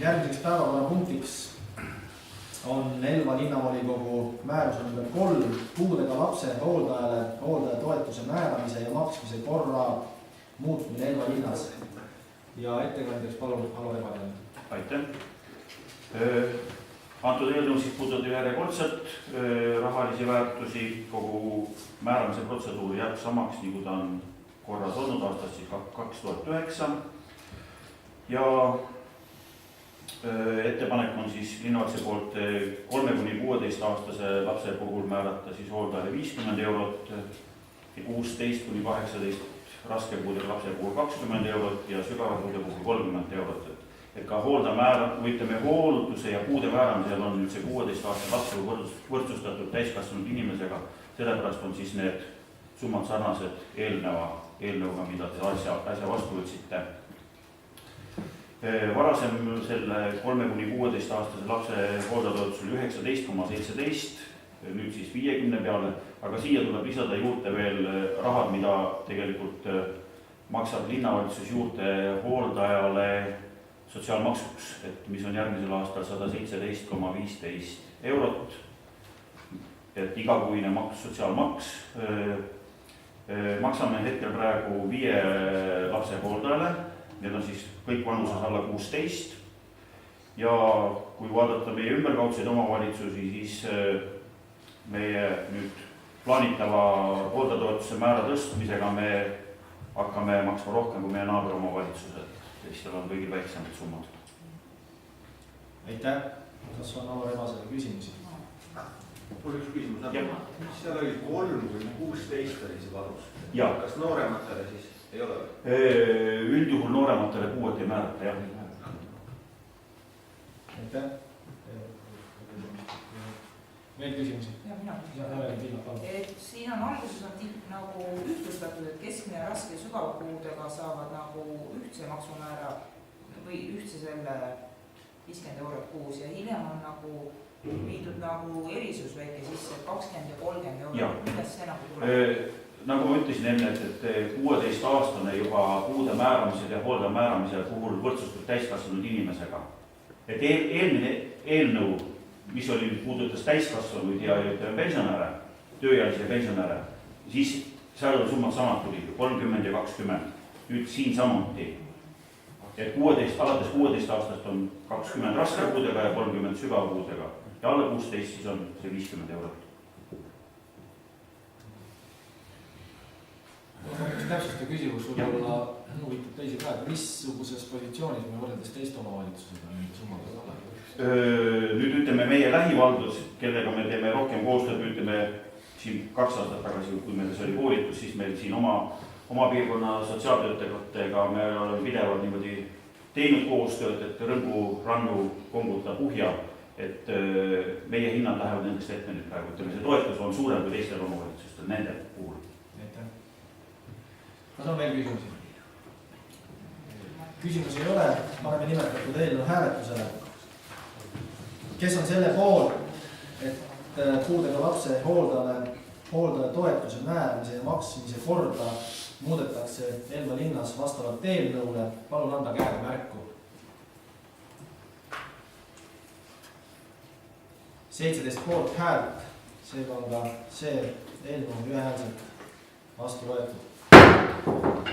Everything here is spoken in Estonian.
Järgmiseks päevakorrapunktiks on Elva linnavolikogu määruse number 3 puudega lapse hooldajale hooldajatoetuse määramise ja maksmise korra muutmine Elva linnas. Ja ettekandjaks palun Alo Ebanen. Aitäh. Antud eelnõu siis puudutab järjekordselt rahalisi väärtusi, kogu määramise protseduur jääb samaks, nagu ta on korras olnud aastast siis 2009. Ja ettepanek on siis linnavalitsuse poolt 3–16-aastase lapse puhul määrata siis hooldajale 50 eurot, 16–18 raske puudega lapse puhul 20 eurot ja sügava puude puhul 30 eurot. Et ka hoolduse ja puude määramisel on nüüd see 16-aastase lapse võrdsustatud täiskasvanud inimesega, sellepärast on siis need summad sarnased eelnõuga, mida te äsja vastu võtsite. Varasem selle 3–16-aastase lapse hooldajatoetus oli 19,17, nüüd siis 50 peale, aga siia tuleb lisada juurde veel rahad, mida tegelikult maksab linnavalitsus juurde hooldajale sotsiaalmaksuks, et mis on järgmisel aastal 117,15 eurot, et igakuine sotsiaalmaks. Maksame hetkel praegu 5 lapse hooldajale, need on siis kõik vanuses alla 16. Ja kui vaadata meie ümberkaudseid omavalitsusi, siis meie nüüd plaanitava hooldajatoetuse määra tõstmisega me hakkame maksma rohkem kui meie naaberomavalitsused. Teistel on kõigil väiksemad summad. Aitäh. Kas on Alo Ebasele küsimusi? Mul üks küsimus. Seal oli 3–16 oli see vanus. Kas noorematele siis ei ole? Üldjuhul noorematele puuet ei määrata, jah. Aitäh. Veel küsimusi? Siin on alguses nagu ühtlustatud, et keskmine raske ja sügava puudega saavad nagu ühtse maksumäära või ühtse selle 50 eurot kuus ja hiljem on nagu viidud nagu erisus väike sisse, 20 ja 30 eurot. Kuidas see nagu tuleb? Nagu ma ütlesin enne, et 16-aastane juba puude määramisel ja hooldaja määramisel puhul võrdsustab täiskasvanud inimesega. Et eelmine eelnõu, mis oli puudutas täiskasvanuid ja pensionäre, tööealisi pensionäre, siis seal oli summad samad tuli, 30 ja 20. Nüüd siin samuti. Et alates 16 aastast on 20 raske puudega ja 30 sügava puudega. Ja alla 16 siis on see 50 eurot. Täpsusta küsimus, võib-olla huvitab teisi ka, et missuguses positsioonis me võrreldes teiste omavalitsusega nende summadega oleme? Nüüd ütleme meie lähivaldus, kellega me teeme rohkem koostööd, ütleme siin 2 aastat tagasi, kui meil see oli koolitus, siis meil siin oma piirkonna sotsiaaltöötajatega me oleme pidevalt niimoodi teinud koostööd, et Rõngu, Rannu, Konguta, Puhja, et meie hinnad lähevad nendest ette nüüd praegu, ütleme see toetus on suurem kui teistel omavalitsustel, nende puhul. Kas on veel küsimusi? Küsimusi ei ole, paneme nimetatud eelnõu hääletusele. Kes on selle poolt, et puudega lapse hooldaja toetuse määramise ja maksmise korda muudetakse Elva linnas vastavalt eelnõule, palun anda käega märku. 17 poolt häält, seega on ka see eelnõu ühehäälselt vastu võetud.